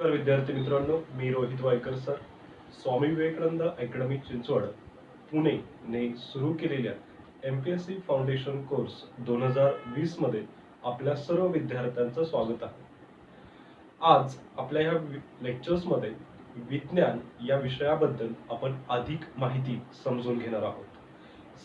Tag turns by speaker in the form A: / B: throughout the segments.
A: नमस्कार विद्यार्थी मित्रांनो, मी रोहित वायकर सर, स्वामी विवेकानंद अकॅडमी चिंचवड पुणे ने सुरू केलेल्या MPSC फाउंडेशन कोर्स 2020 मध्ये आपल्या सर्व विद्यार्थ्यांचं स्वागत आहे. आज आपल्या ह्या लेक्चर्स मध्ये विज्ञान या विषयाबद्दल आपण अधिक माहिती समजून घेणार आहोत.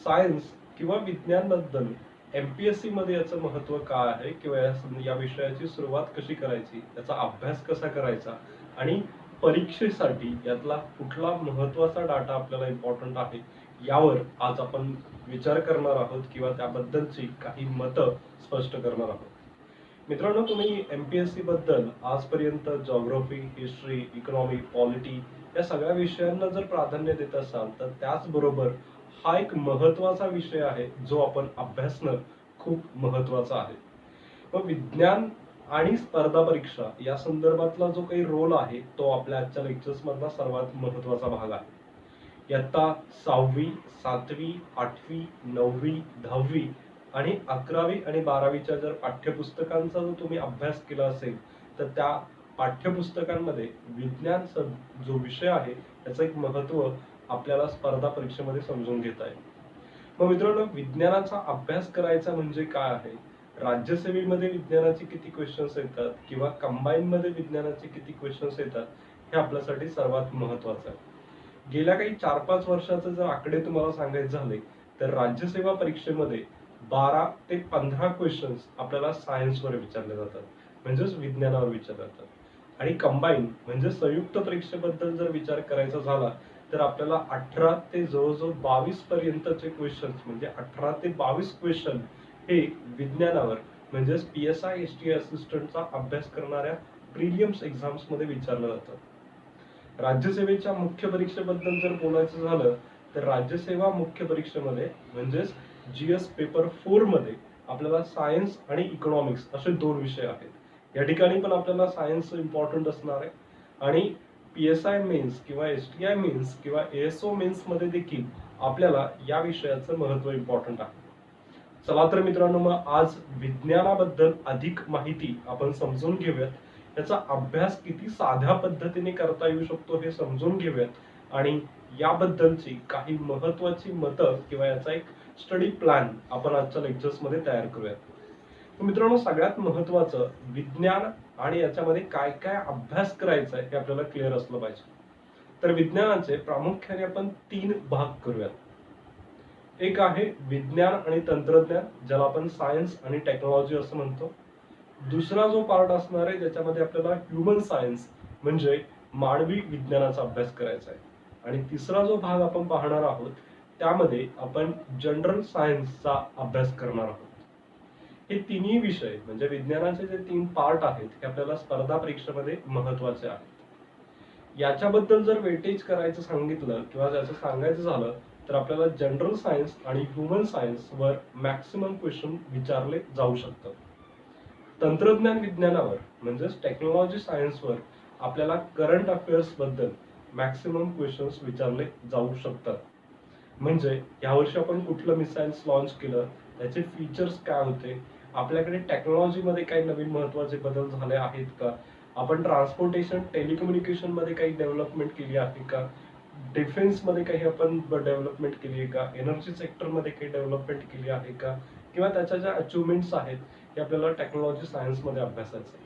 A: सायन्स किंवा विज्ञान बद्दल MPSC मध्ये याचं महत्त्व काय आहे किंवा या विषयाची सुरुवात कशी करायची, याचा अभ्यास कसा करायचा आणि परीक्षेसाठी यातला कुठला महत्त्वाचा डाटा आपल्याला इम्पॉर्टंट आहे यावर आज आपण विचार करणार आहोत किंवा त्याबद्दलची काही मतं स्पष्ट करणार आहोत. मित्रांनो, तुम्ही MPSC बद्दल आजपर्यंत जिओग्राफी, हिस्ट्री, इकॉनॉमी, पॉलिटी या सगळ्या विषयांना जर प्राधान्य देत असाल तर त्याचबरोबर हा एक महत्त्वाचा विषय आहे जो आपण अभ्यासणं खूप महत्त्वाचा आहे. मग विज्ञान आणि स्पर्धा परीक्षा या संदर्भातला जो काही रोल आहे तो आपल्या आजच्या लेक्चर्स मधला सर्वात महत्त्वाचा भाग आहे. इयत्ता 6वी, 7वी, 8वी, 9वी, 10वी आणि 11वी आणि 12वीच्या जर पाठ्यपुस्तकांचा जर तुम्ही अभ्यास केला असेल तर त्या पाठ्यपुस्तकांमध्ये विज्ञान जो विषय आहे त्याचं एक महत्त्व आपल्याला स्पर्धा परीक्षेमध्ये समजून घेता येईल. मग मित्रांनो, विज्ञानाचा अभ्यास करायचा म्हणजे काय आहे, राज्यसेवेमध्ये विज्ञानाचे किती क्वेश्चन्स येतात किंवा कंबाईन मध्ये विज्ञानाचे किती क्वेश्चन्स येतात हे आपल्यासाठी सर्वात महत्त्वाचं आहे. गेल्या काही 4-5 वर्षाचे जर आकडे तुम्हाला सांगायचे झाले तर राज्यसेवा परीक्षेमध्ये 12 ते 15 क्वेश्चन्स आपल्याला सायन्सवर विचारले जातात, म्हणजेच विज्ञानावर विचारले जातात. आणि कंबाईन म्हणजे संयुक्त परीक्षेबद्दल जर विचार करायचा झाला तर आपल्याला 18 ते जवळजवळ 22 पर्यंतचे क्वेश्चन्स म्हणजे 18 ते 22 क्वेश्चन हे विज्ञानावर म्हणजेच PSI STI असिस्टंटचा अभ्यास करणाऱ्या प्रिलिम्स एक्झाम्स मध्ये विचारलं जातं. राज्यसेवेच्या मुख्य परीक्षेबद्दल जर बोलायचं झालं तर राज्यसेवा मुख्य परीक्षेमध्ये म्हणजेच GS पेपर 4 मध्ये आपल्याला सायन्स आणि इकॉनॉमिक्स असे 2 विषय आहेत. या ठिकाणी पण आपल्याला सायन्स इम्पॉर्टंट असणार आहे आणि PSI मेन्स किंवा STI मेन्स किंवा ASO मेन्स मध्ये देखील आपल्याला या विषयाचं महत्त्व इम्पॉर्टंट आहे. चला तर मित्रांनो, मग आज विज्ञानाबद्दल अधिक माहिती आपण समजून घेऊयात, याचा अभ्यास किती साध्या पद्धतीने करता येऊ शकतो हे समजून घेऊयात आणि याबद्दलची काही महत्त्वाची मतं किंवा याचा एक स्टडी प्लॅन आपण आजच्या लेक्चर्स मध्ये तयार करूयात. मित्रांनो, सगळ्यात महत्त्वाचं विज्ञान आणि याच्यामध्ये काय काय अभ्यास करायचा आहे हे आपल्याला क्लिअर असलं पाहिजे. तर विज्ञानाचे प्रामुख्याने आपण 3 भाग करूयात. एक आहे विज्ञान आणि तंत्रज्ञान, ज्याला आपण सायन्स आणि टेक्नॉलॉजी असं म्हणतो. दुसरा जो पार्ट असणार आहे ज्याच्यामध्ये आपल्याला ह्युमन सायन्स म्हणजे मानवी विज्ञानाचा अभ्यास करायचा आहे. आणि तिसरा जो भाग आपण पाहणार आहोत त्यामध्ये आपण जनरल सायन्सचा अभ्यास करणार आहोत. हे तिन्ही विषय म्हणजे विज्ञानाचे जे 3 पार्ट आहेत हे आपल्याला स्पर्धा परीक्षेमध्ये महत्त्वाचे आहेत. याच्याबद्दल जर वेटेज करायचं सांगितलं किंवा त्याचं सांगायचं झालं तर आपल्याला जनरल सायन्स आणि ह्युमन सायन्स वर मॅक्सिमम क्वेश्चन विचारले जाऊ शकतात. तंत्रज्ञान विज्ञानावर म्हणजेच टेक्नॉलॉजी सायन्सवर आपल्याला करंट अफेअर्स बद्दल मॅक्सिमम क्वेश्चन्स विचारले जाऊ शकतात. म्हणजे यावर्षी आपण कुठलं मिसाइल्स लॉन्च केलं, त्याचे फीचर्स काय होते, आपल्याकडे टेक्नॉलॉजी मध्ये काही नवीन महत्त्वाचे बदल झाले आहेत का, आपण ट्रान्सपोर्टेशन टेलिकम्युनिकेशन मध्ये काही डेव्हलपमेंट केली आहे का, डिफेन्स मध्ये काही आपण डेव्हलपमेंट केली आहे का, एनर्जी सेक्टर मध्ये काही डेव्हलपमेंट केली आहे का, किंवा त्याच्या ज्या अचिव्हमेंट्स आहेत हे आपल्याला टेक्नॉलॉजी सायन्स मध्ये अभ्यासायचं आहे.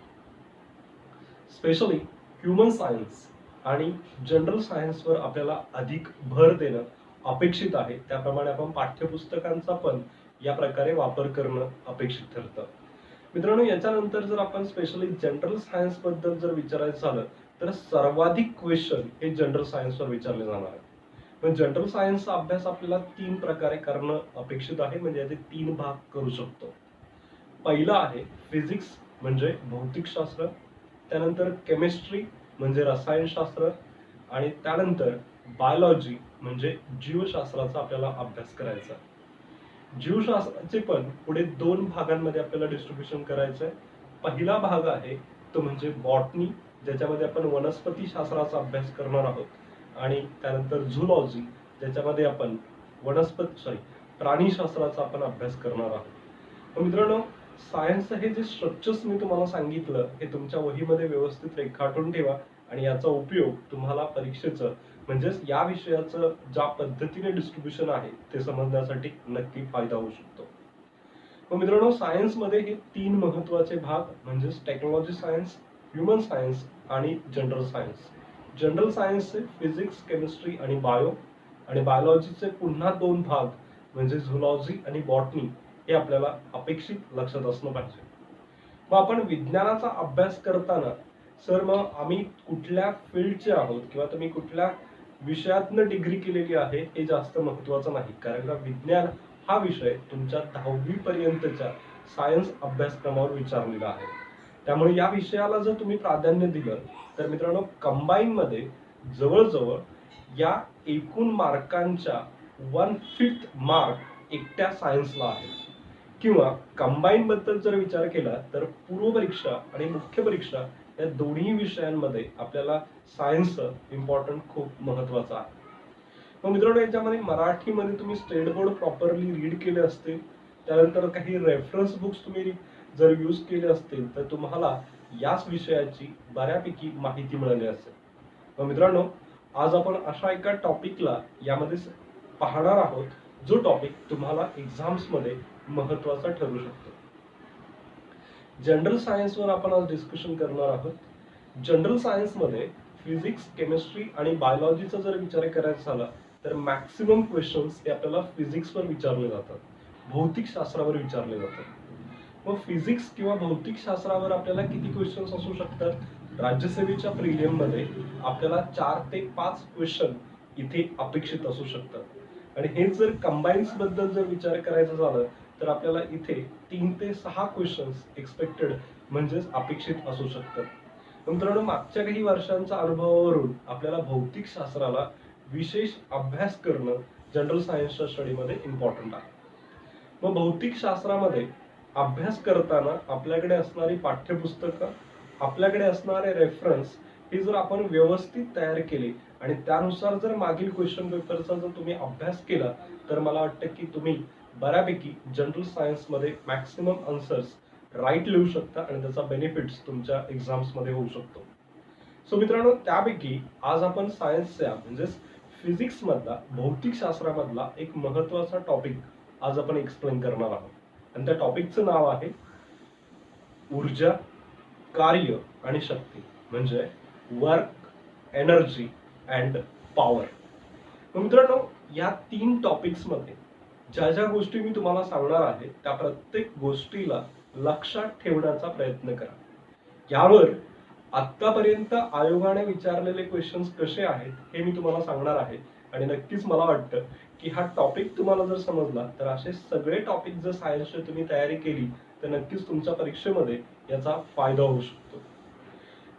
A: स्पेशली ह्युमन सायन्स आणि जनरल सायन्सवर आपल्याला अधिक भर देणं अपेक्षित आहे. त्याप्रमाणे आपण पाठ्यपुस्तकांचा पण या प्रकारे वापर करणं अपेक्षित ठरतं. मित्रांनो, याच्यानंतर जर आपण स्पेशली जनरल सायन्स बद्दल जर विचारायचं झालं तर सर्वाधिक क्वेश्चन हे जनरल सायन्सवर विचारले जाणार आहेत. पण जनरल सायन्सचा अभ्यास आपल्याला 3 प्रकारे करणं अपेक्षित आहे, म्हणजे याचे 3 भाग करू शकतो. पहिला आहे फिजिक्स म्हणजे भौतिकशास्त्र, त्यानंतर केमिस्ट्री म्हणजे रसायनशास्त्र आणि त्यानंतर बायोलॉजी म्हणजे जीवशास्त्राचा आपल्याला अभ्यास करायचा आहे. जीवशास्त्राचे पण पुढे 2 भागांमध्ये आपल्याला डिस्ट्रीब्युशन करायचं आहे. पहिला भाग आहे तो म्हणजे बॉटनी, ज्याच्यामध्ये आपण वनस्पती शास्त्राचा अभ्यास करणार आहोत आणि त्यानंतर झूलॉजी, ज्याच्यामध्ये आपण प्राणीशास्त्राचा आपण अभ्यास करणार आहोत. मित्रांनो, सायन्स हे जे स्ट्रक्चर्स मी तुम्हाला सांगितलं हे तुमच्या वहीमध्ये व्यवस्थित रेखाटून ठेवा आणि याचा उपयोग तुम्हाला परीक्षेचं म्हणजेच या विषयाचं ज्या पद्धतीने डिस्ट्रीब्युशन आहे ते समजण्यासाठी नक्की फायदा होऊ शकतो. मग मित्रांनो, सायन्समध्ये हे 3 महत्त्वाचे भाग म्हणजेच टेक्नॉलॉजी सायन्स, ह्यूमन सायन्स आणि जनरल सायन्स. जनरल सायन्सचे फिजिक्स, केमिस्ट्री आणि बायो, आणि बायोलॉजीचे पुन्हा 2 भाग म्हणजे झुलॉजी आणि बॉटनी हे आपल्याला अपेक्षित लक्षात असणं पाहिजे. मग आपण विज्ञानाचा अभ्यास करताना सर मग आम्ही कुठल्या फील्डचे आहोत किंवा तुम्ही कुठल्या विषयातनं डिग्री केलेली आहे हे जास्त महत्त्वाचं नाही, कारण का विज्ञान हा विषय तुमच्या 10वी पर्यंतच्या सायन्स अभ्यासक्रमावर विचारलेला आहे. त्यामुळे या विषयाला जर तुम्ही प्राधान्य दिलं तर मित्रांनो, कंबाईन मध्ये जवळजवळ या एकूण मार्कांच्या 1/5 मार्क एकट्या सायन्सला आहे. किंवा कंबाईन बद्दल जर विचार केला तर पूर्व परीक्षा आणि मुख्य परीक्षा या दोन्ही विषयांमध्ये आपल्याला सायन्सचं इम्पॉर्टंट खूप महत्वाचं आहे. मग मित्रांनो, याच्यामध्ये मराठीमध्ये तुम्ही स्टेट बोर्ड प्रॉपरली रीड केले असतील, त्यानंतर काही रेफरन्स बुक्स तुम्ही जर यूज केले असतील तर तुम्हाला याच विषयाची बऱ्यापैकी माहिती मिळाली असेल. मग मित्रांनो, आज आपण अशा एका टॉपिकला यामध्ये पाहणार आहोत जो टॉपिक तुम्हाला एक्झाम्स मध्ये महत्वाचा ठरू शकतो. जनरल सायन्सवर आपण आज डिस्कशन करणार आहोत. जनरल सायन्स मध्ये फिजिक्स, केमिस्ट्री आणि बायोलॉजीचा जर विचार करायचा झाला तर मॅक्सिमम क्वेश्चन्स हे आपल्याला फिजिक्सवर विचारले जातात, भौतिक शास्त्रावर विचारले जातात. मग फिजिक्स किंवा भौतिक शास्त्रावर आपल्याला किती क्वेश्चन्स असू शकतात? राज्यसेवेच्या प्रिलियम मध्ये आपल्याला 4 ते 5 क्वेश्चन इथे अपेक्षित असू शकतात. आणि हे जर कंबाईन्स बद्दल जर विचार करायचा झाला तर आपल्याला इथे 3 ते 6 क्वेश्चन्स एक्सपेक्टेड म्हणजेच अपेक्षित असू शकतात. मित्रांनो, मागच्या काही वर्षांच्या अनुभवावरून आपल्याला भौतिक शास्त्राला विशेष अभ्यास करणं जनरल सायन्सच्या स्टडीमध्ये इम्पॉर्टंट आहे. मग भौतिक शास्त्रामध्ये अभ्यास करताना आपल्याकडे असणारी पाठ्यपुस्तकं, आपल्याकडे असणारे रेफरन्स हे जर आपण व्यवस्थित तयार केले आणि त्यानुसार जर मागील क्वेश्चन पेपरचा जर तुम्ही अभ्यास केला तर मला वाटतं की तुम्ही बऱ्यापैकी जनरल सायन्स मध्ये मॅक्सिमम आन्सर्स राईट लिहू शकता आणि त्याचा बेनिफिट्स तुमच्या एक्झाम्स मध्ये होऊ शकतो. सो मित्रांनो, त्यापैकी आज आपण सायन्सच्या म्हणजेच फिजिक्स मधला, भौतिक शास्त्रामधला एक महत्वाचा टॉपिक आज आपण एक्सप्लेन करणार आहोत. आणि त्या टॉपिकचं नाव आहे ऊर्जा, कार्य आणि शक्ती, म्हणजे वर्क, एनर्जी अँड पॉवर. मित्रांनो, या 3 टॉपिक्स मध्ये ज्या ज्या गोष्टी मी तुम्हाला सांगणार आहे त्या प्रत्येक गोष्टीला लक्षात ठेवण्याचा प्रयत्न करा. यावर आतापर्यंत आयोगाने विचारलेले क्वेश्चन्स कसे आहेत हे मी तुम्हाला सांगणार आहे. आणि नक्कीच मला वाटतं की हा टॉपिक तुम्हाला जर समजला तर असे सगळे टॉपिक जर सायन्सची तुम्ही तयारी केली तर नक्कीच तुमच्या परीक्षेमध्ये याचा फायदा होऊ शकतो.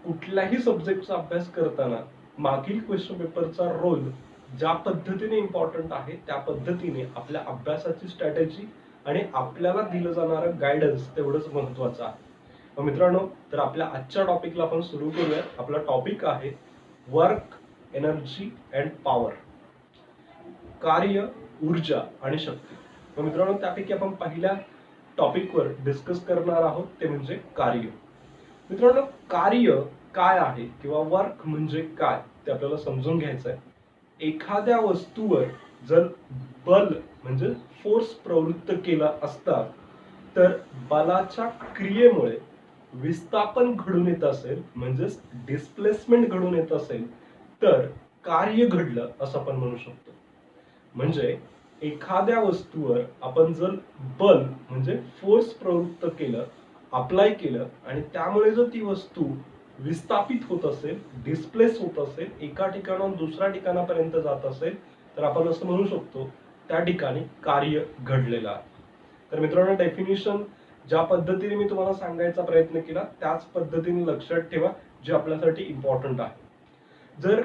A: कुठल्याही सब्जेक्टचा अभ्यास करताना मागील क्वेश्चन पेपरचा रोल ज्या पद्धतीने इम्पॉर्टंट आहे त्या पद्धतीने आपल्या अभ्यासाची स्ट्रॅटेजी आणि आपल्याला दिलं जाणारं गायडन्स तेवढंच महत्वाचं आहे. मित्रांनो, तर आपल्या आजच्या टॉपिकला आपण सुरू करूया. आपला टॉपिक आहे वर्क, एनर्जी अँड पॉवर, कार्य, ऊर्जा आणि शक्ती. मित्रांनो, त्यापैकी आपण पहिल्या टॉपिकवर डिस्कस करणार आहोत ते म्हणजे कार्य. मित्रांनो, कार्य काय आहे किंवा वर्क म्हणजे काय ते आपल्याला समजून घ्यायचं आहे. एखाद्या वस्तूवर जर बल म्हणजे फोर्स प्रवृत्त केला असता तर बलाच्या क्रियेमुळे विस्थापन घडून येत असेल म्हणजेच डिस्प्लेसमेंट घडून येत असेल तर कार्य घडलं असं आपण म्हणू शकतो. म्हणजे एखाद्या वस्तूवर आपण जर बल म्हणजे फोर्स प्रवृत्त केलं, अप्लाय केलं आणि त्यामुळे जर ती वस्तू विस्थापित होत असेल, डिस्प्लेस होत असेल, एका ठिकाणाहून दुसऱ्या ठिकाणापर्यंत जात असेल तर आपण असं म्हणू शकतो त्या ठिकाणी कार्य घडलेलं आहे. तर मित्रांनो, डेफिनेशन ज्या पद्धतीने मी तुम्हाला सांगायचा प्रयत्न केला त्याच पद्धतीने लक्षात ठेवा जे आपल्यासाठी इम्पॉर्टंट आहे. जर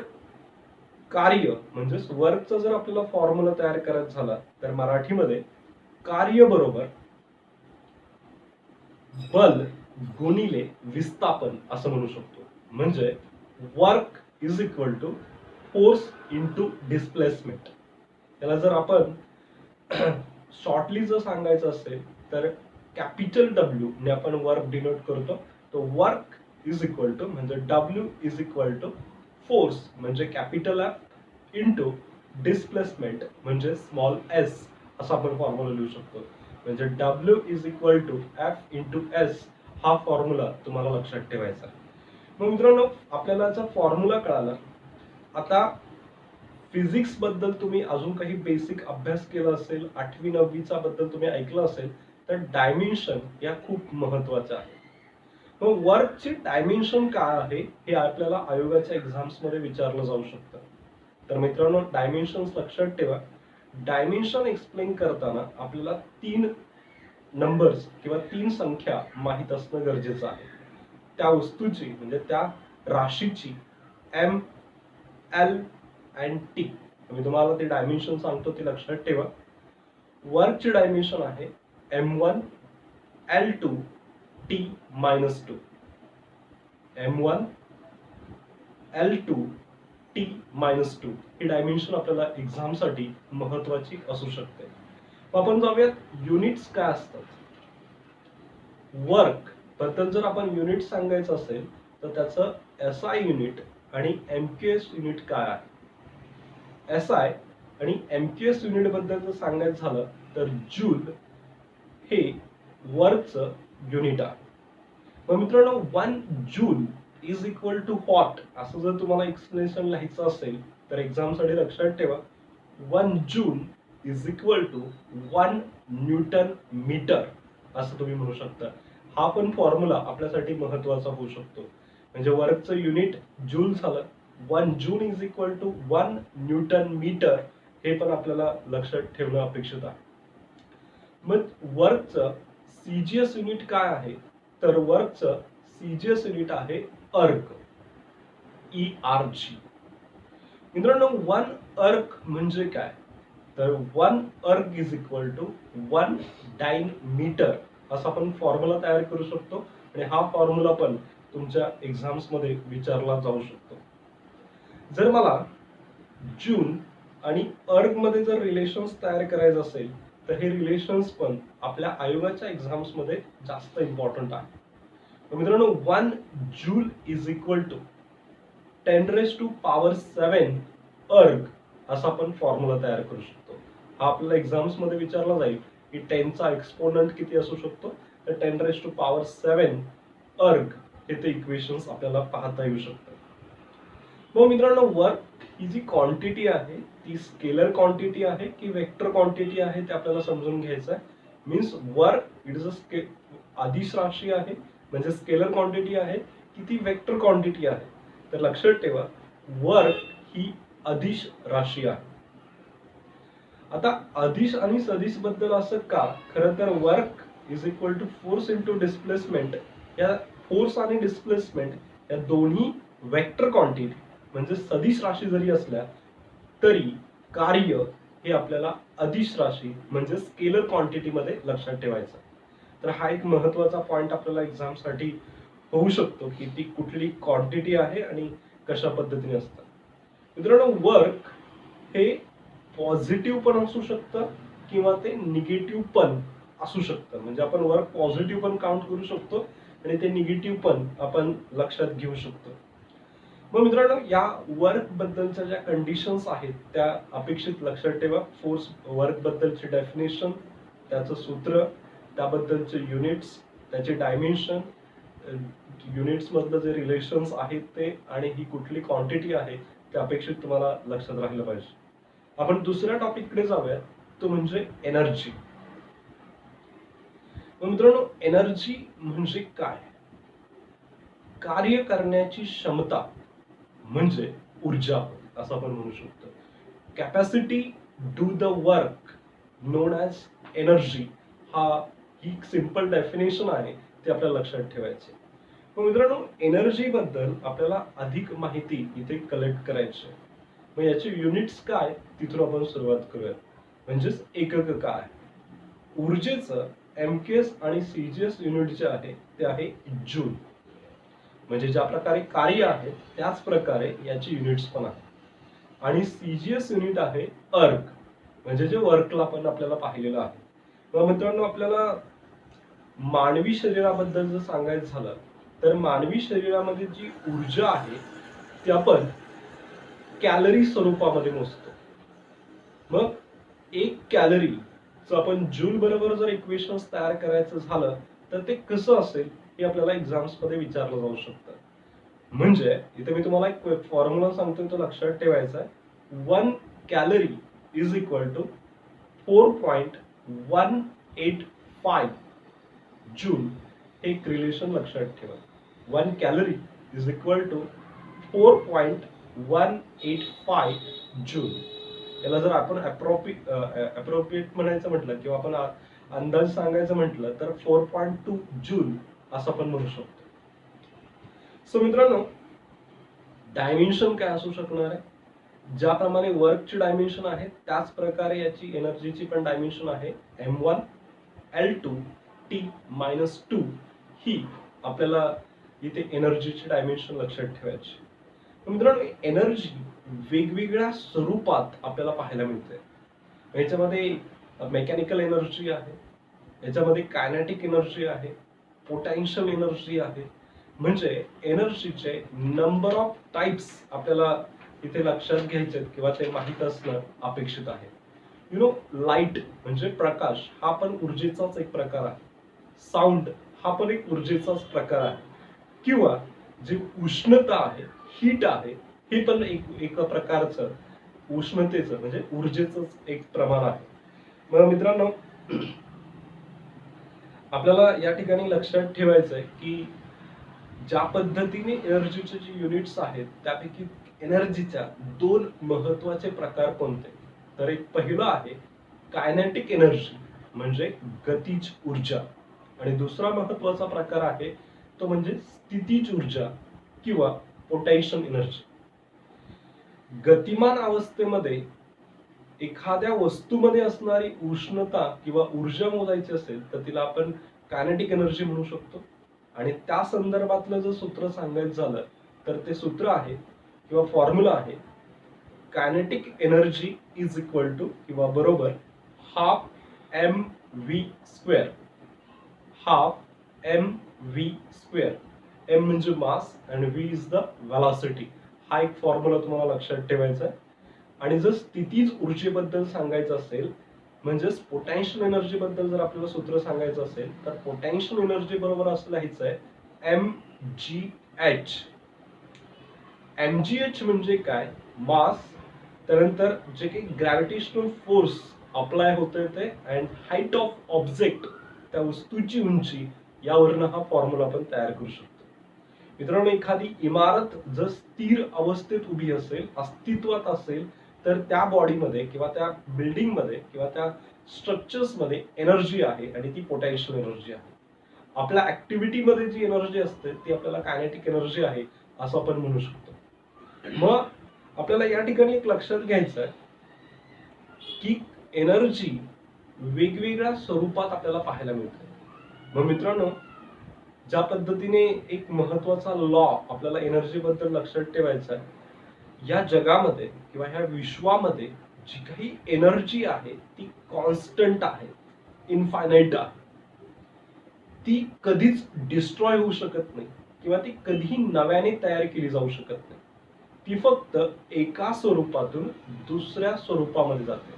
A: कार्य म्हणजेच वर्कचा जर आपल्याला फॉर्म्युला तयार करायचा झाला तर मराठीमध्ये कार्य बरोबर बल गुणिले विस्थापन असं म्हणू शकतो. म्हणजे work is equal to force into displacement. त्याला जर आपण शॉर्टली जर सांगायचं असेल तर कॅपिटल डब्ल्यू ने आपण वर्क डिनोट करतो. तो वर्क इज इक्वल टू म्हणजे W is equal to force म्हणजे कॅपिटल एफ इंटू डिस्प्लेसमेंट म्हणजे स्मॉल एस असा आपण फॉर्म्युला लिहू शकतो. म्हणजे W is equal to F into S हा फॉर्म्युला तुम्हाला लक्षात ठेवायचा. मग मित्रांनो आपल्याला याचा फॉर्म्युला कळाला. आता फिजिक्स बद्दल तुम्ही अजून काही बेसिक अभ्यास केला असेल, 8वी 9वीचा बद्दल तुम्ही ऐकलं असेल, तर डायमेन्शन या खूप महत्वाच्या आहे. मग वर्कची डायमेन्शन काय आहे हे आपल्याला आयोगाच्या एक्झाम्स मध्ये विचारलं जाऊ शकतं. तर मित्रांनो डायमेन्शन्स लक्षात ठेवा. डायमेन्शन एक्सप्लेन करताना आपल्याला 3 नंबर्स किंवा 3 संख्या माहीत असणं गरजेचं आहे. त्या वस्तूची म्हणजे त्या राशीची एम, एल अँड टी. मी तुम्हाला ते डायमेन्शन सांगतो ते लक्षात ठेवा. वर्कची डायमेन्शन आहे M1 L2 T-2. M1 L2 T-2 ही डायमेन्शन आपल्याला एक्झाम साठी महत्वाची असू शकते. आपण जाऊयात युनिट्स काय असतात. वर्क बद्दल जर आपण युनिट सांगायचं असेल तर त्याचं SI युनिट आणि MQS युनिट काय आहे. SI आणि MQS युनिट बद्दल जर सांगायचं झालं तर जूल हे वर्कचं युनिट आहे. मग मित्रांनो 1 joule is equal to what असं जर तुम्हाला एक्सप्लेनेशन लिहायचं असेल तर एक्झाम साठी लक्षात ठेवा 1 joule is equal to 1 newton metre असं तुम्ही म्हणू शकता. हा पण फॉर्म्युला आपल्यासाठी महत्वाचा होऊ शकतो. म्हणजे वर्कचं युनिट जूल झालं. 1 joule is equal to 1 newton metre हे पण आपल्याला लक्षात ठेवणं अपेक्षित आहे. मग वर्कचं सीजीएस युनिट काय आहे तर वर्कचं सीजीएस युनिट आहे अर्क, ERG. मित्रांनो 1 अर्क म्हणजे काय तर 1 erg is equal to 1 dyne metre असा आपण फॉर्म्युला तयार करू शकतो. आणि हा फॉर्म्युला पण तुमच्या एक्झाम्स मध्ये विचारला जाऊ शकतो. जर मला जून आणि अर्क मध्ये जर रिलेशन्स तयार करायचं असेल तर हे रिलेशन्स पण आपल्या आयोगाच्या एक्झाम्स मध्ये जास्त इम्पॉर्टंट आहे. मित्रांनो 1 जूल इज इक्वल टू 10⁻⁷ अर्क असा आपण फॉर्म्युला तयार करू शकतो. हा आपल्याला एक्झाम्स मध्ये विचारला जाईल की 10 चा एक्सपोनंट किती असू शकतो तर 10⁻⁷ अर्क हे ते इक्वेशन्स आपल्याला पाहता येऊ शकतात. मग मित्रांनो वर्क ही जी क्वांटिटी आहे ती स्केलर क्वांटिटी आहे की वेक्टर क्वांटिटी आहे ते आपल्याला समजून घ्यायचं आहे. Means work it is a अदिश राशी आहे म्हणजे स्केलर क्वांटिटी आहे की ती वेक्टर क्वांटिटी आहे. तर लक्षात ठेवा वर्क ही अदिश राशी आहे. आता अदिश आणि सदिश बद्दल असं का खरं तर work is equal to force into displacement. या फोर्स आणि डिस्प्लेसमेंट या दोन्ही वेक्टर क्वांटिटी म्हणजे सदिश राशी जरी असल्या तरी कार्य हे आपल्याला अदिश राशी म्हणजे स्केलर क्वांटिटी मध्ये लक्षात ठेवायचं. तर हा एक महत्वाचा पॉइंट आपल्याला एक्झाम साठी होऊ शकतो की ती कुठली क्वांटिटी आहे आणि कशा पद्धतीने असतं. मित्रांनो वर्क हे पॉझिटिव्ह पण असू शकतं किंवा ते निगेटिव्ह पण असू शकतं. म्हणजे आपण वर्क पॉझिटिव्ह पण काउंट करू शकतो आणि ते निगेटिव्ह पण आपण लक्षात घेऊ शकतो. मग मित्रांनो या वर्क बद्दलच्या ज्या कंडिशन्स आहेत त्या अपेक्षित लक्षात ठेवा. फोर्स वर्क बद्दलची डेफिनेशन, त्याचं सूत्र, त्याबद्दलचे युनिट्स, त्याचे डायमेन्शन, युनिट्स मधलं जे रिलेशन्स आहेत ते आणि ही कुठली क्वांटिटी आहे ते अपेक्षित तुम्हाला लक्षात राहिलं पाहिजे. आपण दुसऱ्या टॉपिक कडे जाऊया तो म्हणजे एनर्जी. मित्रांनो एनर्जी म्हणजे काय. कार्य करण्याची क्षमता म्हणजे ऊर्जा असं आपण म्हणू शकतो. Capacity do the work non as energy he simple definition आहे ते आपल्याला लक्षात ठेवायचे. मित्रांनो एनर्जी बद्दल आपल्याला अधिक माहिती इथे कलेक्ट करायची. मग याचे युनिट्स काय तिथून आपण सुरुवात करूया. म्हणजेच एकक काय. ऊर्जेचं MQS आणि CGS युनिट जे आहे ते आहे जूल. म्हणजे ज्या प्रकारे कार्य आहे त्याच प्रकारे याची युनिट्स पण आहेत. आणि CGS युनिट आहे अर्क म्हणजे जे वर्कला पण आपल्याला पाहिलेलं आहे. मग मित्रांनो आपल्याला मानवी शरीराबद्दल जर सांगायचं झालं तर मानवी शरीरामध्ये जी ऊर्जा आहे ती आपण कॅलरी स्वरूपामध्ये मोजतो. मग एक कॅलरीचं आपण जूल बरोबर जर इक्वेशन तयार करायचं झालं तर ते कसं असेल हे आपल्याला एक्झाम्स मध्ये विचारलं जाऊ शकतं. म्हणजे इथे मी तुम्हाला एक फॉर्म्युला सांगतोय तो लक्षात ठेवायचा आहे. 1 calorie is equal to 4.185 joule. हे एक रिलेशन लक्षात ठेवा. 1 calorie is equal to 4.185 joule. याला जर आपण अप्रोप्रिएट म्हणायचं म्हटलं किंवा आपण अंदाज सांगायचं म्हटलं तर 4.2 जूल असं आपण म्हणू शकतो. सो मित्रांनो, डायमेन्शन काय असू शकणार आहे? ज्याप्रमाणे वर्कची डायमेन्शन आहे त्याच प्रकारे याची एनर्जीची पण डायमेन्शन आहे. m1 l2 t-2 ही आपल्याला इथे एनर्जीची डायमेन्शन लक्षात ठेवायची. मित्रांनो, एनर्जी वेगवेगळ्या स्वरूपात आपल्याला पाहायला मिळते. याच्यामध्ये मेकॅनिकल एनर्जी आहे, याच्यामध्ये कायनेटिक एनर्जी आहे, पोटेन्शियल एनर्जी आहे. म्हणजे एनर्जीचे नंबर ऑफ टाइप्स आपल्याला इथे लक्षात घ्यायचे किंवा ते माहित असणं अपेक्षित आहे. लाईट म्हणजे प्रकाश हा पण ऊर्जेचाच एक प्रकार आहे. साऊंड हा पण एक ऊर्जेचाच प्रकार आहे. किंवा जी उष्णता आहे, हीट आहे, हे पण एक प्रकारचं उष्णतेचं म्हणजे ऊर्जेचंच एक प्रमाण आहे. मग मित्रांनो, आपल्याला या ठिकाणी लक्षात ठेवायचं आहे की ज्या पद्धतीने एनर्जीचे जे युनिट्स आहेत त्यापैकी एनर्जीच्या 2 महत्वाचे प्रकार कोणते? तर एक पहिलं आहे कायनेटिक एनर्जी म्हणजे गतिज ऊर्जा, आणि दुसरा महत्वाचा प्रकार आहे तो म्हणजे स्थितीज ऊर्जा किंवा पोटेन्शियल एनर्जी. गतिमान अवस्थेमध्ये एखाद्या वस्तूमध्ये असणारी उष्णता किंवा ऊर्जा मोजायची असेल तर तिला आपण कायनेटिक एनर्जी म्हणू शकतो. आणि त्या संदर्भातलं जर सूत्र सांगायचं झालं तर ते सूत्र आहे किंवा फॉर्म्युला आहे kinetic energy is equal to किंवा बरोबर half mv². Half mv². m म्हणजे मास आणि v इज द वेलॉसिटी. हा एक फॉर्म्युला तुम्हाला लक्षात ठेवायचा आहे. आणि जर स्थितीज ऊर्जेबद्दल सांगायचं असेल म्हणजेच पोटेन्शियल एनर्जी बद्दल जर आपल्याला सूत्र सांगायचं असेल तर पोटेन्शियल एनर्जी बरोबर असं लिहायचं आहे mgh. mgh म्हणजे काय? मास, त्यानंतर जे काही ग्रॅव्हिटेशनल फोर्स अप्लाय होतोय ते, अँड हाईट ऑफ ऑब्जेक्ट त्या वस्तूची उंची, यावरनं हा फॉर्म्युला आपण तयार करू शकतो. मित्रांनो, एखादी इमारत जर स्थिर अवस्थेत उभी असेल, अस्तित्वात असेल, तर त्या बॉडीमध्ये किंवा त्या बिल्डिंग मध्ये किंवा त्या स्ट्रक्चर्स मध्ये एनर्जी आहे आणि ती पोटेन्शियल एनर्जी आहे. आपल्या ऍक्टिव्हिटी मध्ये जी एनर्जी असते ती आपल्याला कायनेटिक एनर्जी आहे असं आपण म्हणू शकतो. मग आपल्याला या ठिकाणी एक लक्षात घ्यायचं आहे की एनर्जी वेगवेगळ्या स्वरूपात आपल्याला पाहायला मिळते. मग मित्रांनो, ज्या पद्धतीने एक महत्वाचा लॉ आपल्याला एनर्जी बद्दल लक्षात ठेवायचा आहे, या जगामध्ये किंवा ह्या विश्वामध्ये जी काही एनर्जी आहे ती कॉन्स्टंट आहे, इनफायनाइट आहे. ती कधीच डिस्ट्रॉय होऊ शकत नाही किंवा ती कधीही नव्याने तयार केली जाऊ शकत नाही. ती फक्त एका स्वरूपातून दुसऱ्या स्वरूपामध्ये जाते.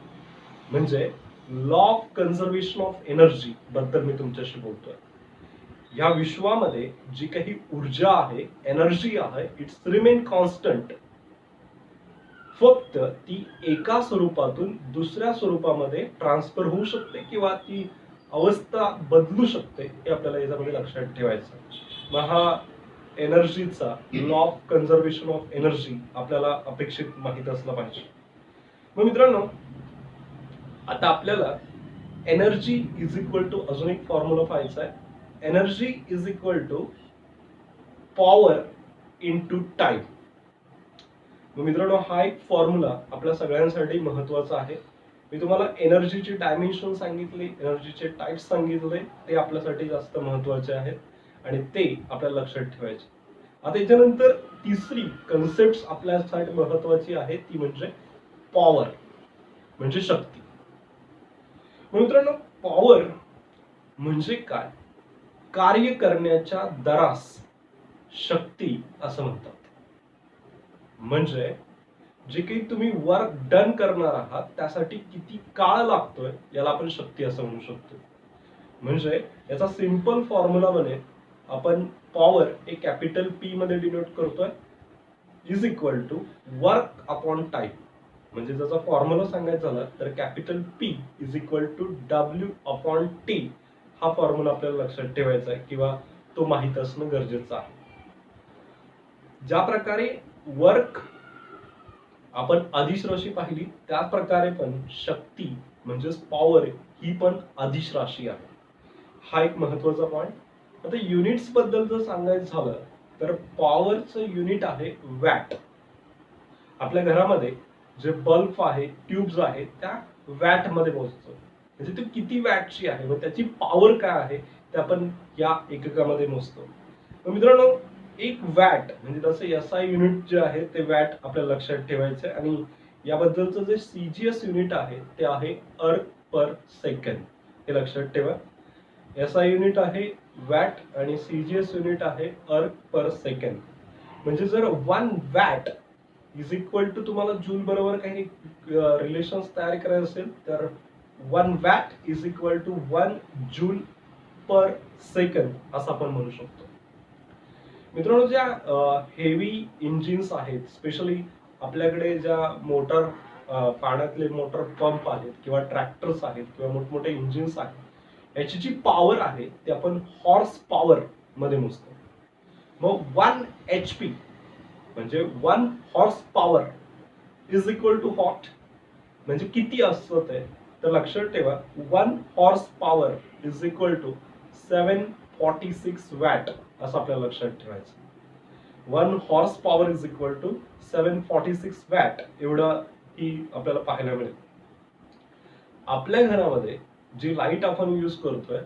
A: म्हणजे law of conservation of energy बद्दल मी तुमच्याशी बोलतोय. या विश्वामध्ये जी काही ऊर्जा आहे, एनर्जी आहे, इट्स रिमेन कॉन्स्टंट. फक्त ती एका स्वरूपातून दुसऱ्या स्वरूपामध्ये ट्रान्सफर होऊ शकते किंवा ती अवस्था बदलू शकते, हे आपल्याला याच्यामध्ये लक्षात ठेवायचं. मग हा एनर्जीचा law of conservation of energy आपल्याला अपेक्षित माहित असला पाहिजे. मग मित्रांनो, आता आपल्याला एनर्जी इज इक्वल टू अजून एक फॉर्म्युला पाहायचा आहे. Energy is equal to power into time. मित्रांनो, हा एक फॉर्म्युला आपल्या सगळ्यांसाठी महत्वाचा आहे. मी तुम्हाला एनर्जीची डायमेन्शन सांगितली, एनर्जीचे टाइप्स सांगितले, ते आपल्यासाठी जास्त महत्वाचे आहेत आणि ते आपल्याला लक्षात ठेवायचे. आता याच्यानंतर तिसरी कन्सेप्ट आपल्यासाठी महत्वाची आहे ती म्हणजे पॉवर म्हणजे शक्ती. मित्रांनो, पॉवर म्हणजे काय? कार्य करण्याच्या दरास शक्ती असं म्हणतात. म्हणजे जे काही तुम्ही वर्क डन करणार आहात त्यासाठी किती काळ लागतोय याला आपण शक्ती असं म्हणू शकतो. म्हणजे याचा सिंपल फॉर्म्युला बनेल, आपण पॉवर हे कॅपिटल पी मध्ये डिनोट करतोय is equal to work upon time. म्हणजे त्याचा फॉर्म्युला सांगायचा झाला तर capital P is equal to W upon T हा फॉर्म्युला आपल्याला लक्षात ठेवायचा आहे किंवा तो माहित असणं गरजेचं आहे. ज्या प्रकारे वर्क आपण अदिश राशी पाहिली त्याच प्रकारे पण शक्ती म्हणजेच पॉवर ही पण अदिश राशी आहे. हा एक महत्वाचा पॉइंट. आता युनिट्स बद्दल जर सांगायचं झालं तर पॉवरचं युनिट आहे वॅट. आपल्या घरामध्ये जे बल्ब आहे ट्यूब्स आहेत त्या वॅट मध्ये मोजतो. म्हणजे ते किती वॅटची आहे व त्याची पॉवर काय आहे ते आपण या एककामध्ये मोजतो. तर मित्रांनो एक वॅट म्हणजे तसं एसआय युनिट जे आहे ते वॅट आपल्याला लक्षात ठेवायचं आहे. आणि याबद्दलचं जे सीजीएस युनिट आहे ते आहे अर्क पर सेकंड. हे लक्षात ठेवा. एसआय युनिट आहे वॅट आणि सीजीएस युनिट आहे अर्क पर सेकंड. म्हणजे जर 1 वॅट इज इक्वल टू तुम्हाला जूल बरोबर काही रिलेशन्स तयार करायचे असेल तर 1 watt is equal to 1 joule per second असं आपण म्हणू शकतो. मित्रांनो ज्या हेवी इंजिन्स आहेत स्पेशली आपल्याकडे ज्या मोटर पाण्यातले मोटर पंप आहेत किंवा ट्रॅक्टर्स आहेत किंवा मोठमोठे इंजिन्स आहेत याची जी पॉवर आहे ती आपण हॉर्स पॉवर मध्ये मोजतो. मग 1 HP म्हणजे 1 horse power is equal to what म्हणजे किती असतं ते तर लक्षात ठेवा 1 horse power is equal to 746 watt असं आपल्याला लक्षात ठेवायचं. 1 horse power is equal to 746 watt एवढं ही आपल्याला पाहायला मिळेल. आपल्या घरामध्ये जी लाईट आपण यूज करतोय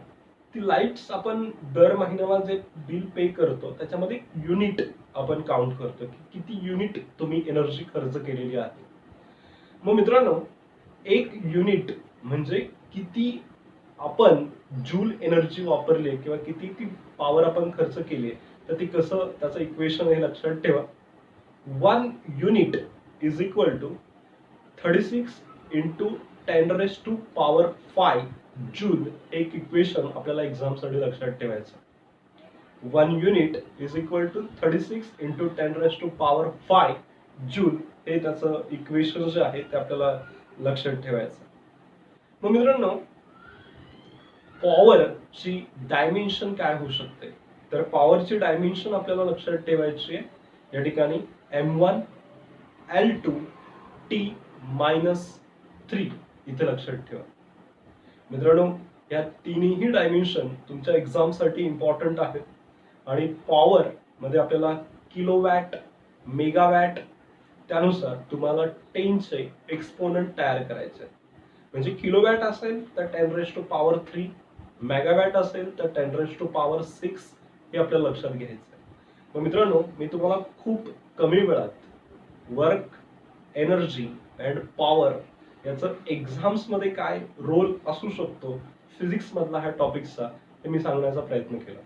A: ती लाईट्स आपण दर महिन्याला जे बिल पे करतो त्याच्यामध्ये युनिट आपण काउंट करतो की किती युनिट तुम्ही एनर्जी खर्च केलेली आहे. मग मित्रांनो एक युनिट म्हणजे किती आपण जूल एनर्जी वापरली किंवा किती ती पॉवर आपण खर्च केली तर ती कसं त्याचं इक्वेशन हे लक्षात ठेवा. 1 unit is equal to 36 into 10⁻⁵ joule एक इक्वेशन आपल्याला एक्झाम साठी लक्षात ठेवायचं. 1 unit is equal to 36 into 10⁻⁵ joule हे त्याचं इक्वेशन जे आहे ते आपल्याला लक्षात ठेवायचं. मग मित्रांनो पॉवरची डायमेन्शन काय होऊ शकते तर पॉवरची डायमेन्शन आपल्याला लक्षात ठेवायची आहे. या ठिकाणी M1 L2 T-3 इथे लक्षात ठेवा. मित्रांनो या तिन्ही डायमेन्शन तुमच्या एक्झाम साठी इम्पॉर्टंट आहेत आणि पॉवर मध्ये आपल्याला किलोवॅट मेगावॅट त्यानुसार तुम्हाला 10 चे एक्सपोनंट तयार करायचे. म्हणजे किलोवॅट असेल तर 10⁻³ मेगावॅट असेल तर 10⁻⁶ हे आपल्याला लक्षात घ्यायचं आहे. मग मित्रांनो मी तुम्हाला खूप कमी वेळात वर्क एनर्जी अँड पॉवर याचं एक्झाम्स मध्ये काय रोल असू शकतो फिजिक्स मधला ह्या टॉपिकचा हे मी सांगण्याचा प्रयत्न केला.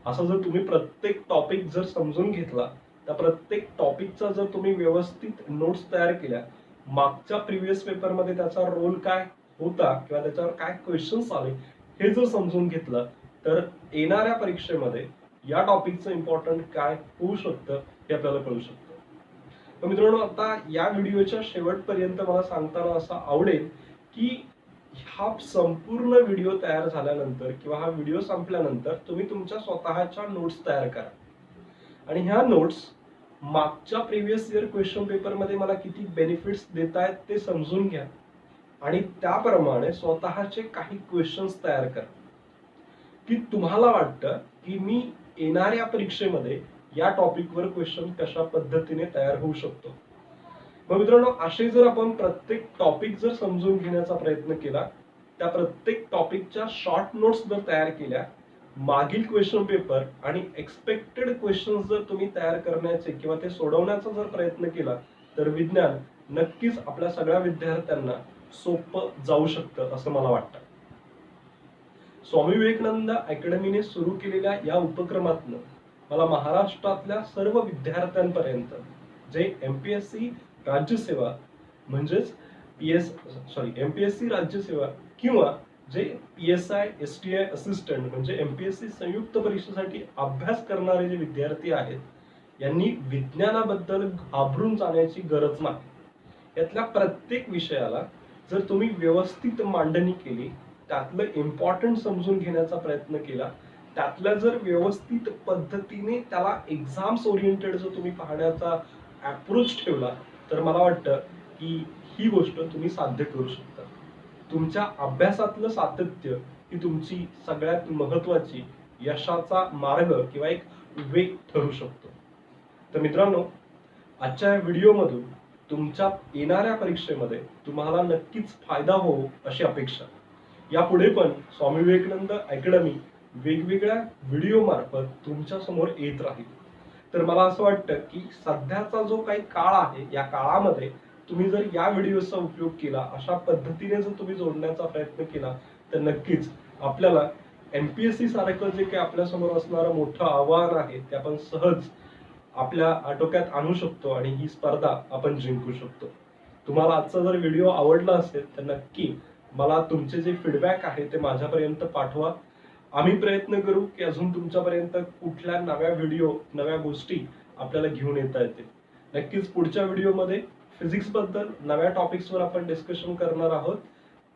A: असं जर तुम्ही प्रत्येक टॉपिक जर समजून घेतला त्या प्रत्येक टॉपिकचा जर तुम्ही व्यवस्थित नोट्स तयार केल्या मागच्या प्रिव्हियस पेपर मध्ये त्याचा रोल काय होता किंवा त्याच्यावर काय क्वेश्चन्स आले हे जर समजून घेतलं तर येणाऱ्या परीक्षेमध्ये या टॉपिकचं इम्पॉर्टंट काय होऊ शकतं हे आपल्याला कळू शकतं. तर मित्रांनो आता या व्हिडिओच्या शेवटपर्यंत मला सांगताना असं आवडेल की हा संपूर्ण व्हिडिओ तयार झाल्यानंतर किंवा हा व्हिडिओ संपल्यानंतर तुम्ही तुमच्या स्वतःच्या नोट्स तयार करा आणि ह्या नोट्स मागच्या प्रिव्हियस इयर क्वेश्चन पेपर मध्ये मला किती बेनिफिट्स देत आहेत ते समजून घ्या आणि त्याप्रमाणे स्वतःचे काही क्वेश्चन्स तयार करा की तुम्हाला वाटतं की मी येणाऱ्या परीक्षेमध्ये या टॉपिकवर क्वेश्चन कशा पद्धतीने तयार होऊ शकतो. मग मित्रांनो असे जर आपण प्रत्येक टॉपिक जर समजून घेण्याचा प्रयत्न केला त्या प्रत्येक टॉपिकच्या शॉर्ट नोट्स जर तयार केल्या मागील क्वेश्चन पेपर आणि एक्सपेक्टेड क्वेश्चन्स जर तुम्ही तयार करण्याचे किंवा ते सोडवण्याचा जर प्रयत्न केला तर विज्ञान नक्कीच आपल्या सगळ्या विद्यार्थ्यांना सोपं जाऊ शकतं असं मला वाटतं. स्वामी विवेकानंद अकॅडमीने सुरू केलेल्या या उपक्रमातनं मला महाराष्ट्रातल्या सर्व विद्यार्थ्यांपर्यंत जे एमपीएससी राज्यसेवा म्हणजेच एमपीएससी राज्यसेवा किंवा जे PSI STI असिस्टंट म्हणजे एमपीएससी संयुक्त परीक्षेसाठी अभ्यास करणारे जे विद्यार्थी आहेत यांनी विज्ञानाबद्दल घाबरून जाण्याची गरज नाही। यातल्या प्रत्येक विषयाला जर तुम्ही व्यवस्थित मांडणी केली, त्यातलं इम्पॉर्टंट समजून घेण्याचा प्रयत्न केला, त्यातल्या जर व्यवस्थित पद्धतीने त्याला एक्झाम्स ओरिएंटेड जर तुम्ही पाहण्याचा अप्रोच ठेवला, तर मला वाटतं की ही गोष्ट तुम्ही साध्य करू शकता। तुमच्या अभ्यासातलं सातत्य ही तुमची सगळ्यात महत्वाची यशाचा मार्ग किंवा एक वेग ठरू शकतो। तर मित्रांनो, आजच्या व्हिडिओमधून तुमच्या येणाऱ्या परीक्षेमध्ये तुम्हाला नक्कीच फायदा हो अशी अपेक्षा। यापुढे पण स्वामी विवेकानंद अकॅडमी वेगवेगळ्या व्हिडिओ मार्फत तुमच्या समोर येत राहील। तर मला असं वाटतं की सध्याचा जो काही काळ आहे, या काळामध्ये तुम्ही जर या व्हिडिओचा उपयोग केला, अशा पद्धतीने जर तुम्ही जोडण्याचा प्रयत्न केला, तर नक्कीच आपल्याला एमपीएससी सारखं जे काही आपल्या समोर असणारं मोठं आव्हान आहे ते आपण सहज आपल्या आटोक्यात आणू शकतो आणि ही स्पर्धा आपण जिंकू शकतो। तुम्हाला आजचा जर व्हिडिओ आवडला असेल तर नक्की मला तुमचे जे फीडबॅक आहे ते माझ्यापर्यंत पाठवा। आम्ही प्रयत्न करू की अजून तुमच्यापर्यंत कुठल्या नव्या व्हिडिओ, नव्या गोष्टी आपल्याला घेऊन येता येतील। नक्कीच पुढच्या व्हिडिओमध्ये फिजिक्स बद्दल नव्या टॉपिक्सवर आपण डिस्कशन करणार आहोत,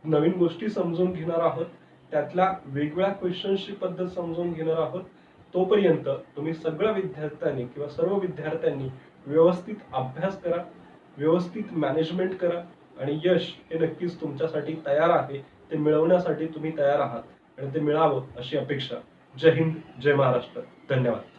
A: नवीन गोष्टी समजून घेणार आहोत, त्यातल्या वेगवेगळ्या क्वेश्चन्सची पद्धत समजून घेणार आहोत। तोपर्यंत तुम्ही सगळ्या विद्यार्थ्यांनी किंवा सर्व विद्यार्थ्यांनी व्यवस्थित अभ्यास करा, व्यवस्थित मॅनेजमेंट करा आणि यश हे नक्कीच तुमच्यासाठी तयार आहे। ते मिळवण्यासाठी तुम्ही तयार आहात आणि ते मिळावं अशी अपेक्षा। जय हिंद, जय महाराष्ट्र, धन्यवाद।